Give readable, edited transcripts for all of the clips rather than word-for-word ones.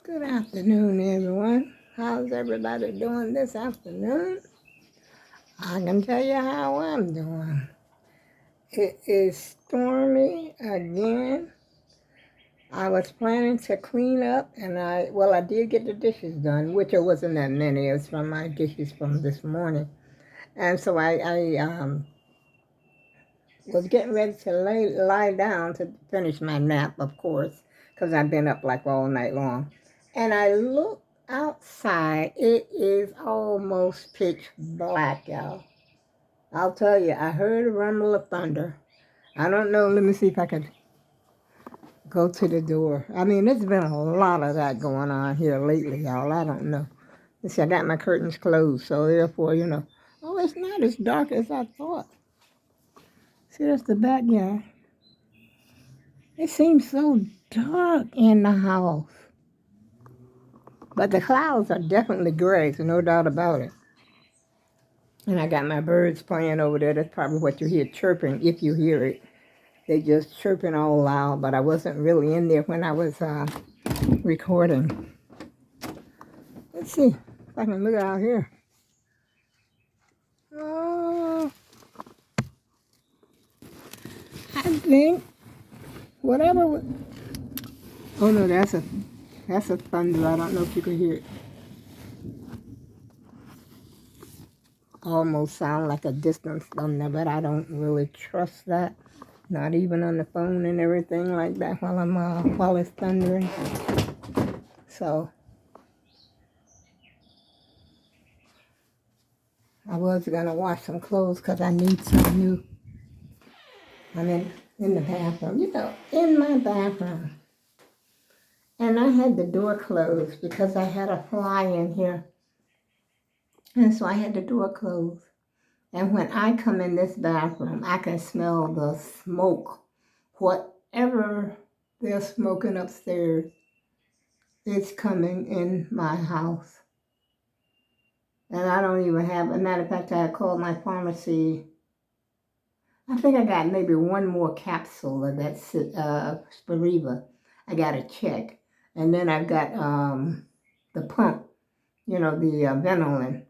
Good afternoon, everyone. How's everybody doing this afternoon? I can tell you how I'm doing. It is stormy again. I was planning to clean up, and I did get the dishes done, which it wasn't that many. It was from my dishes from this morning. And so I was getting ready to lie down to finish my nap, of course, because I've been up like all night long. And I looked outside. It is almost pitch black, y'all. I'll tell you, I heard a rumble of thunder. I don't know. Let me see if I can go to the door. I mean, there's been a lot of that going on here lately, y'all. I don't know. You see, I got my curtains closed, so therefore, oh, it's not as dark as I thought. See, that's the backyard. It seems so dark in the house. But the clouds are definitely gray, so no doubt about it. And I got my birds playing over there. That's probably what you hear chirping, if you hear it. They just chirping all loud, but I wasn't really in there when I was recording. Let's see if I can look out here. Oh, I think whatever. Oh no, that's a thunder. I don't know if you can hear it. Almost sound like a distant thunder, but I don't really trust that. Not even on the phone and everything like that while it's thundering. So I was gonna wash some clothes because I need some new. I'm in the bathroom, in my bathroom. And I had the door closed because I had a fly in here. And so I had the door closed. And when I come in this bathroom, I can smell the smoke. Whatever they're smoking upstairs, it's coming in my house. And I don't even have, a matter of fact, I called my pharmacy. I think I got maybe one more capsule of that Spiriva. I got to check. And then I've got the pump, the Venolin,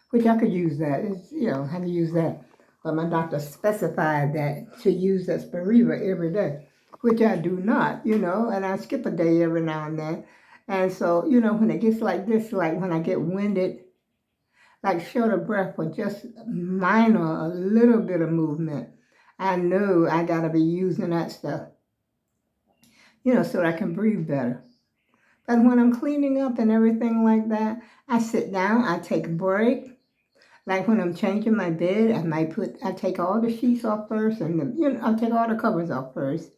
which I could use that. I could use that. But my doctor specified that to use that Spiriva every day, which I do not, and I skip a day every now and then. And so, when it gets like this, like when I get winded, like short of breath for just minor, a little bit of movement, I know I got to be using that stuff, so I can breathe better. But when I'm cleaning up and everything like that, I sit down, I take a break. Like when I'm changing my bed, I take all the sheets off first, and I'll take all the covers off first.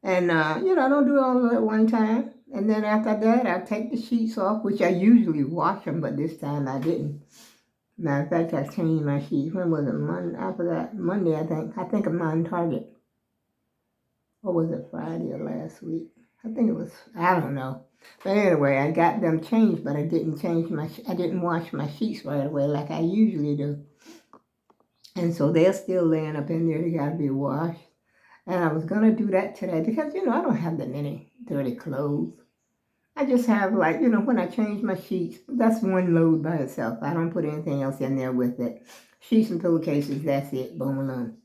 And, I don't do all of it at one time. And then after that, I'll take the sheets off, which I usually wash them, but this time I didn't. Matter of fact, I changed my sheets. When was it? Monday? After that, Monday, I think. I think I'm on Target. Or was it Friday or last week? I think it was, I don't know. But anyway, I got them changed, but I didn't wash my sheets right away like I usually do. And so they're still laying up in there. They got to be washed. And I was going to do that today because, I don't have that many dirty clothes. I just have when I change my sheets, that's one load by itself. I don't put anything else in there with it. Sheets and pillowcases, that's it, boom, alone.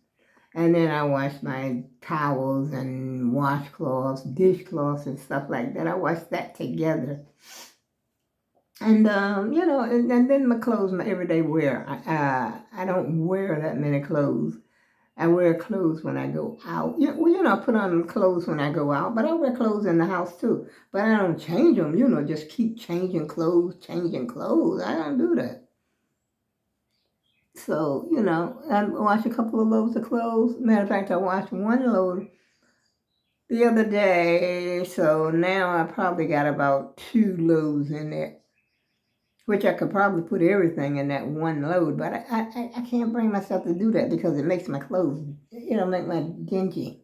And then I wash my towels and washcloths, dishcloths and stuff like that. I wash that together. And, and then my clothes, my everyday wear. I don't wear that many clothes. I wear clothes when I go out. I put on clothes when I go out, but I wear clothes in the house too. But I don't change them, just keep changing clothes. I don't do that. So, I wash a couple of loads of clothes. Matter of fact, I washed one load the other day. So now I probably got about 2 loads in there, which I could probably put everything in that one load. But I can't bring myself to do that because it makes my clothes, make my dingy.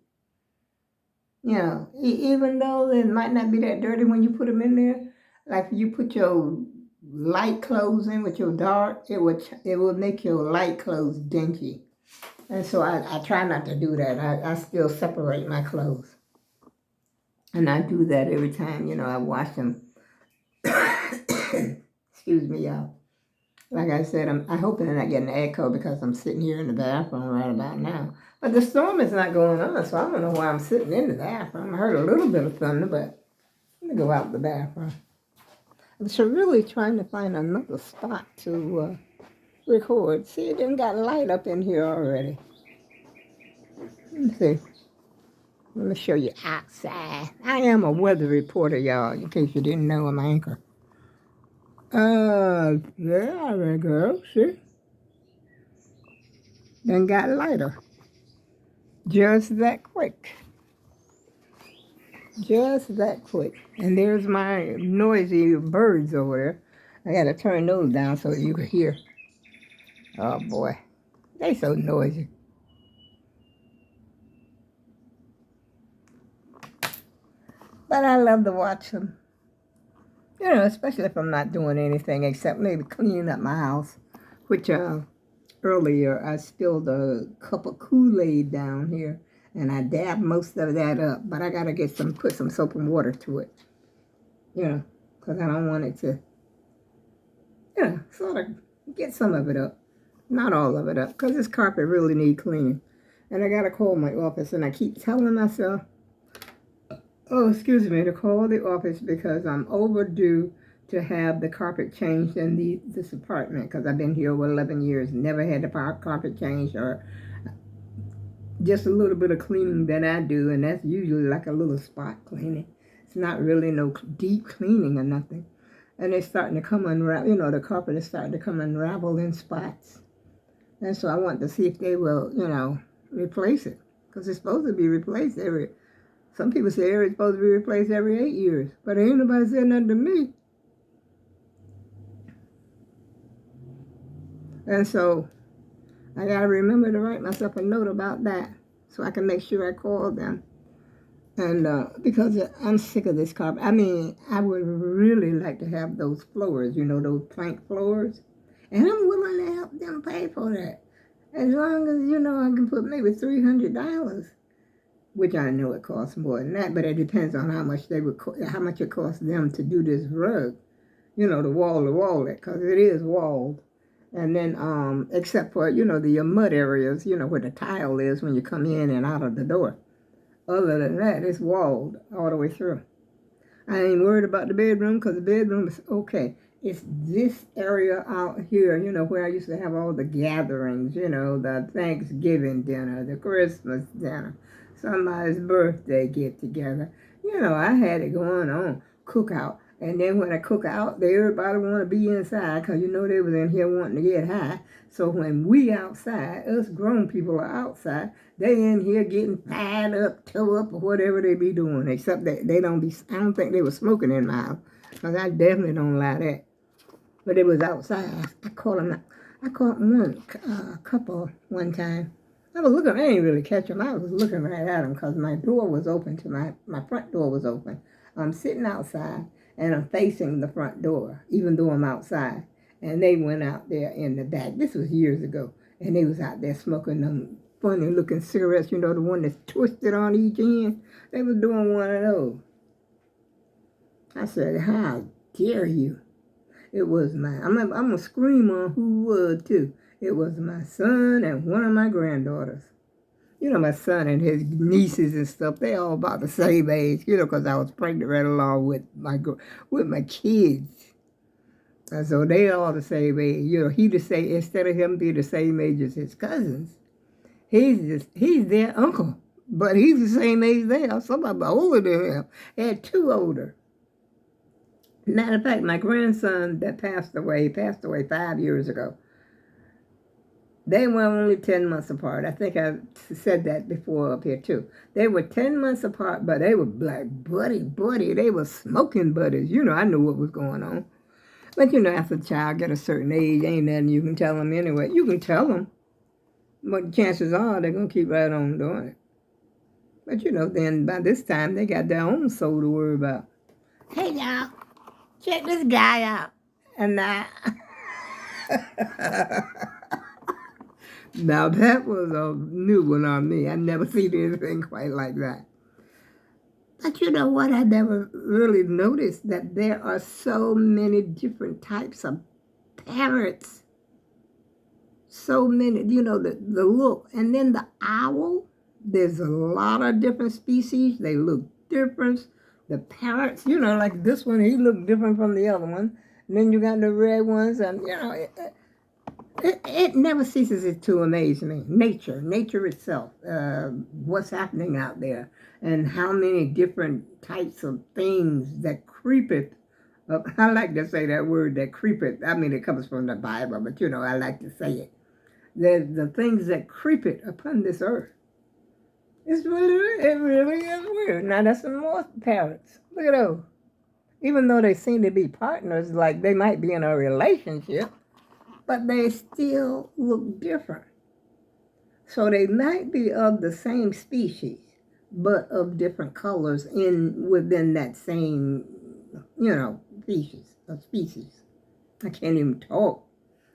Even though it might not be that dirty when you put them in there, like you put your light clothes in with your dark, it would make your light clothes dingy. And so I try not to do that. I still separate my clothes. And I do that every time, I wash them. Excuse me, y'all. Like I said, I hope I'm not getting an echo because I'm sitting here in the bathroom right about now. But the storm is not going on, so I don't know why I'm sitting in the bathroom. I heard a little bit of thunder, but let me go out the bathroom. I'm so really trying to find another spot to record. See, it done got light up in here already. Let me see. Let me show you outside. I am a weather reporter, y'all, in case you didn't know I'm an anchor. There we go. See? Then got lighter. Just that quick. Just that quick. And there's my noisy birds over there. I gotta turn those down so you can hear. Oh boy. They so noisy. But I love to watch them. You know, especially if I'm not doing anything except maybe cleaning up my house. Which earlier I spilled a cup of Kool-Aid down here. And I dabbed most of that up. But I gotta put some soap and water to it. You know, because I don't want it to, sort of get some of it up. Not all of it up, because this carpet really needs cleaning. And I got to call my office, and I keep telling myself, to call the office because I'm overdue to have the carpet changed in this apartment, because I've been here over 11 years, never had the carpet changed or just a little bit of cleaning that I do, and that's usually like a little spot cleaning. It's not really no deep cleaning or nothing. And it's starting to come unravel, the carpet is starting to come unravel in spots. And so I want to see if they will, replace it. Because it's supposed to be replaced some people say it's supposed to be replaced every 8 years. But ain't nobody said nothing to me. And so I got to remember to write myself a note about that so I can make sure I call them. And because I'm sick of this carpet. I mean, I would really like to have those floors, those plank floors. And I'm willing to help them pay for that. As long as, I can put maybe $300, which I know it costs more than that, but it depends on how much how much it costs them to do this rug, the wall it, because it is walled. And then, except for, the mud areas, where the tile is when you come in and out of the door. Other than that, it's walled all the way through. I ain't worried about the bedroom because the bedroom is okay. It's this area out here, where I used to have all the gatherings, the Thanksgiving dinner, the Christmas dinner, somebody's birthday get together. I had it going on, cookout. And then when I cook out, everybody want to be inside because, they was in here wanting to get high. So when we outside, us grown people are outside, they in here getting fired up, toe up, or whatever they be doing. Except that I don't think they were smoking in my house. Because I definitely don't allow that. But it was outside. I caught one couple one time. I didn't really catch them. I was looking right at them because my door was open my front door was open. I'm sitting outside and I'm facing the front door, even though I'm outside. And they went out there in the back. This was years ago. And they was out there smoking them funny looking cigarettes, the one that's twisted on each end. They was doing one of those. I said, how dare you? It was I'm going to scream on who would too. It was my son and one of my granddaughters. My son and his nieces and stuff, they all about the same age, because I was pregnant right along with my kids. And so they all the same age. Instead of him being the same age as his cousins, he's their uncle. But he's the same age they are. Somebody older than him. They had two older. Matter of fact, my grandson that passed away 5 years ago. They were only 10 months apart. I think I said that before up here too. They were 10 months apart, but they were like buddy. They were smoking buddies. I knew what was going on. But after a child get a certain age, ain't nothing you can tell them anyway. You can tell them, but chances are they're going to keep right on doing it. But then by this time, they got their own soul to worry about. Hey, y'all, check this guy out. And now that was a new one on me. I never seen anything quite like that. But you know what? I never really noticed that there are so many different types of parrots. So many, the look. And then the owl, there's a lot of different species. They look different. The parrots, like this one, he looked different from the other one. And then you got the red ones, and, it never ceases to amaze me. Nature itself, what's happening out there, and how many different types of things that creepeth. I like to say that word, that creepeth. I mean, it comes from the Bible, but I like to say it. The things that creepeth upon this earth. It really is weird. Now that's some more parrots. Look at those. Even though they seem to be partners, like they might be in a relationship, but they still look different. So they might be of the same species, but of different colors within that same, species. I can't even talk.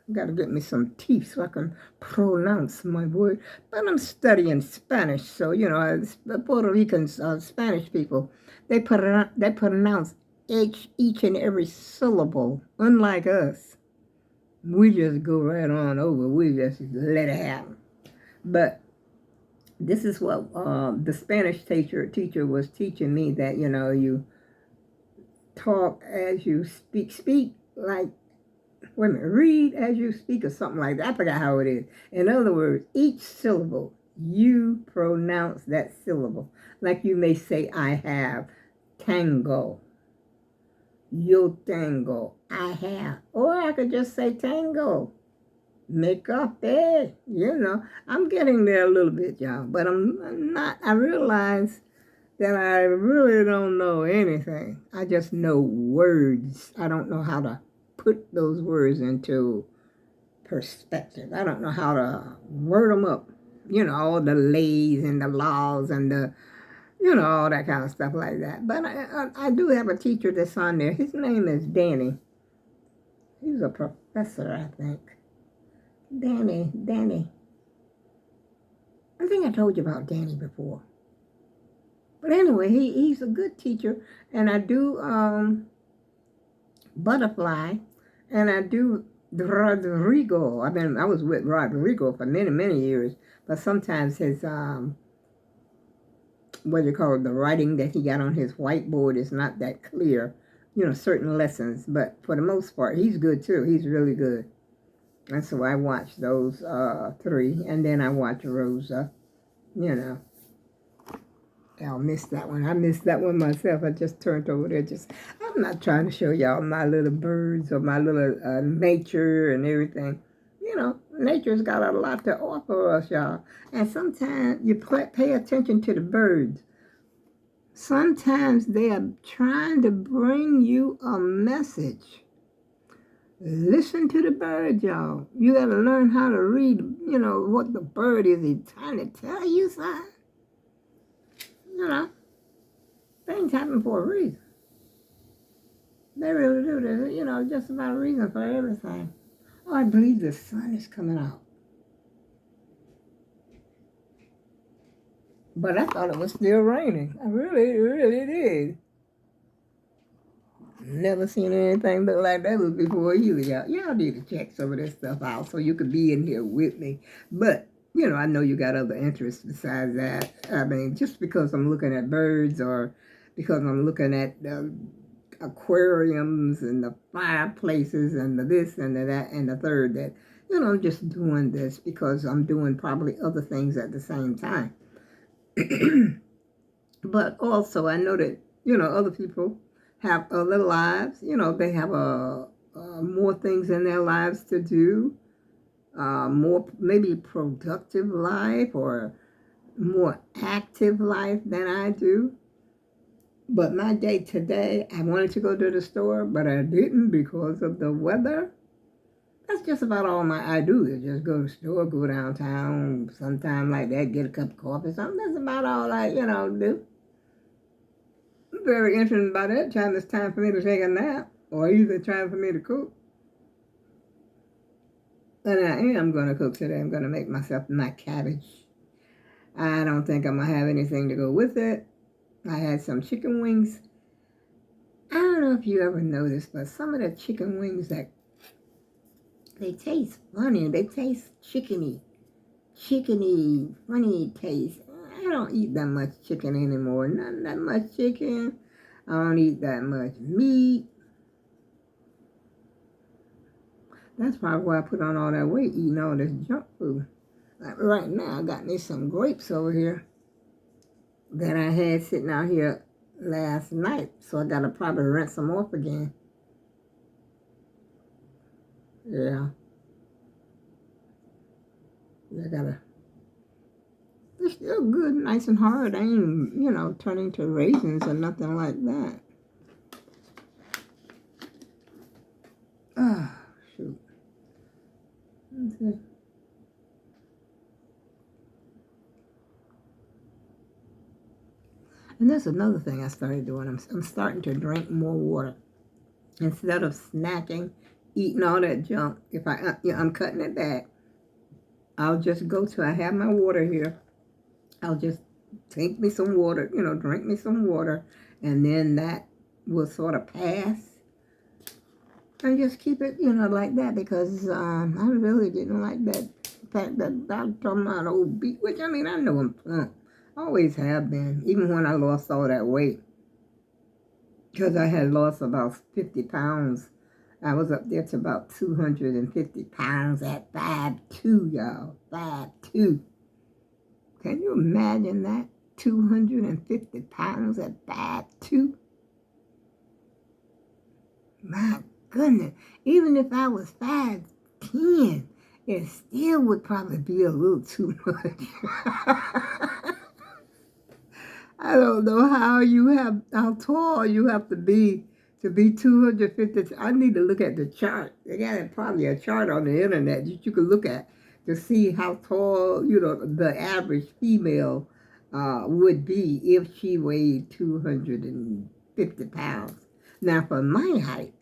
I gotta get me some teeth so I can pronounce my word. But I'm studying Spanish, so Puerto Ricans, Spanish people, they pronounce each and every syllable, unlike us. We just go right on over. We just let it happen. But this is what the Spanish teacher was teaching me, that, you talk as you speak. Speak like, wait a minute, read as you speak, or something like that. I forgot how it is. In other words, each syllable, you pronounce that syllable. Like you may say, I have tango. Yo tengo, I have. Or I could just say tango. Make up there. I'm getting there a little bit, y'all. But I'm not. I realize that I really don't know anything. I just know words. I don't know how to put those words into perspective. I don't know how to word them up. All the lays and the laws and the all that kind of stuff like that. But I do have a teacher that's on there. His name is Danny. He's a professor, I think. Danny. I think I told you about Danny before. But anyway, he's a good teacher. And I do butterfly. And I do Rodrigo. I was with Rodrigo for many, many years. But sometimes his what you call it, the writing that he got on his whiteboard is not that clear, certain lessons. But for the most part, he's good too. He's really good. And so I watch those 3, and then I watch Rosa. I'll miss that one. I missed that one myself. I just turned over there. I'm not trying to show y'all my little birds or my little nature and everything. Nature's got a lot to offer us, y'all. And sometimes you pay attention to the birds. Sometimes they are trying to bring you a message. Listen to the bird, y'all. You got to learn how to read, what the bird is trying to tell you, son. Things happen for a reason. They really do. There's, just about a reason for everything. Oh, I believe the sun is coming out. But I thought it was still raining. I really did. Never seen anything look like that before either, y'all. Y'all need to check some of this stuff out so you could be in here with me. But, I know you got other interests besides that. I mean, just because I'm looking at birds or because I'm looking at the aquariums and the fireplaces and the this and the that and the third, that, I'm just doing this because I'm doing probably other things at the same time. But also I know that, other people have other lives. They have more things in their lives to do, more maybe productive life or more active life than I do. But my day today, I wanted to go to the store, but I didn't because of the weather. That's just about all I do is just go to the store, go downtown, sometime like that, get a cup of coffee, something. That's about all I, do. I'm very interested by that time. It's time for me to take a nap or either time for me to cook. And I am going to cook today. I'm going to make myself my cabbage. I don't think I'm going to have anything to go with it. I had some chicken wings. I don't know if you ever noticed, but some of the chicken wings that they taste funny. They taste chickeny, funny taste. I don't eat that much chicken anymore. Not that much chicken. I don't eat that much meat. That's probably why I put on all that weight, eating all this junk food. Like right now, I got me some grapes over here that I had sitting out here last night. So I got to probably rinse them off again. Yeah. I got to... They're still good, nice and hard. I ain't, turning to raisins or nothing like that. Ah, shoot. Okay. And that's another thing I started doing. I'm starting to drink more water. Instead of snacking, eating all that junk, if I'm cutting it back, I'll just I have my water here. I'll just take me some water, drink me some water, and then that will sort of pass. And just keep it, like that, because I really didn't like that fact that I'm talking about old beat, which I know I'm plump. Always have been, even when I lost all that weight. Because I had lost about 50 pounds. I was up there to about 250 pounds at 5'2", y'all. 5'2". Can you imagine that? 250 pounds at 5'2"? My goodness. Even if I was 5'10", it still would probably be a little too much. I don't know how tall you have to be 250. I need to look at the chart. They got probably a chart on the internet that you can look at to see how tall, the average female would be if she weighed 250 pounds. Now, for my height,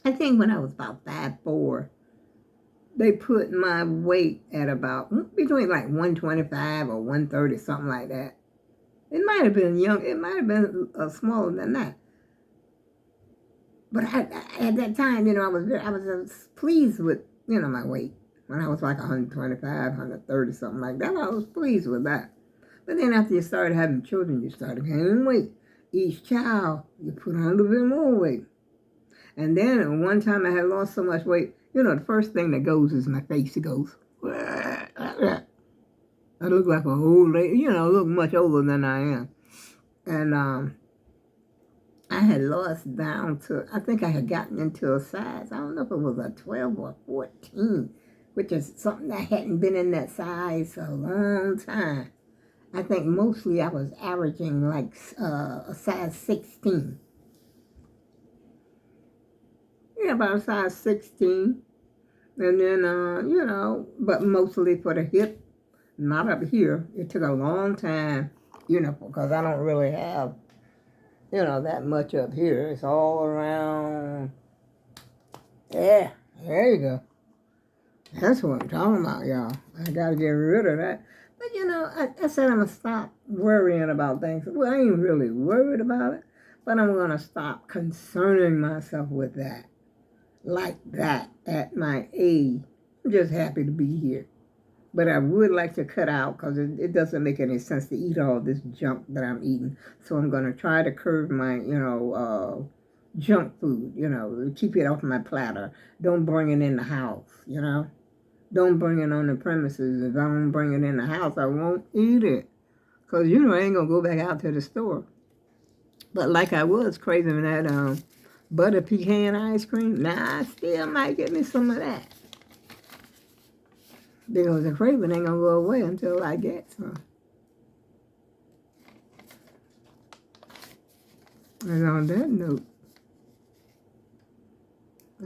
I think when I was about 5'4", they put my weight at about between like 125 or 130, something like that. It might have been young. It might have been smaller than that. But at that time, I was pleased with, my weight. When I was like 125, 130, something like that, I was pleased with that. But then after you started having children, you started gaining weight. Each child, you put on a little bit more weight. And then one time I had lost so much weight, the first thing that goes is my face. It goes, I look like an old lady, I look much older than I am. And I had lost down to, I think I had gotten into a size, I don't know if it was a 12 or 14, which is something that hadn't been in that size a long time. I think mostly I was averaging like a size 16. Yeah, about a size 16. And then, but mostly for the hip, not up here. It took a long time, because I don't really have, that much up here. It's all around. Yeah, there you go. That's what I'm talking about, y'all. I got to get rid of that. But, I said I'm going to stop worrying about things. Well, I ain't really worried about it, but I'm going to stop concerning myself with that. Like that at my age. I'm just happy to be here. But I would like to cut out because it doesn't make any sense to eat all this junk that I'm eating. So I'm going to try to curb my, junk food, keep it off my platter. Don't bring it in the house, Don't bring it on the premises. If I don't bring it in the house, I won't eat it. Because, I ain't going to go back out to the store. But like I was craving that butter pecan ice cream, now I still might get me some of that. Because the craving ain't going to go away until I get some. And on that note,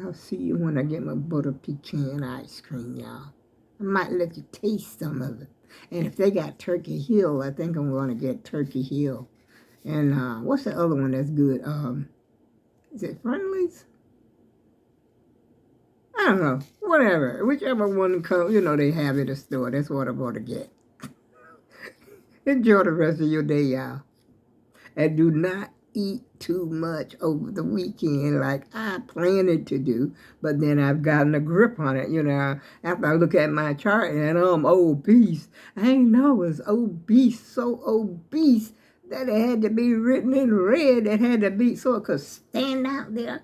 I'll see you when I get my butter pecan ice cream, y'all. I might let you taste some of it. And if they got Turkey Hill, I think I'm going to get Turkey Hill. And what's the other one that's good? Is it Friendly's? I don't know. Whatever. Whichever one comes, they have at the store. That's what I'm going to get. Enjoy the rest of your day, y'all. and do not eat too much over the weekend like I planned to do. But then I've gotten a grip on it, after I look at my chart and I'm obese. I ain't know I was obese, so obese that it had to be written in red. It had to be so it could stand out there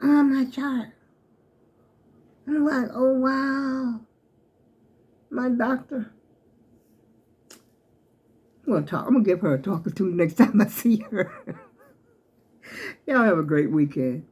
on my chart. I'm like, oh wow. My doctor. I'm gonna give her a talking to next time I see her. Y'all have a great weekend.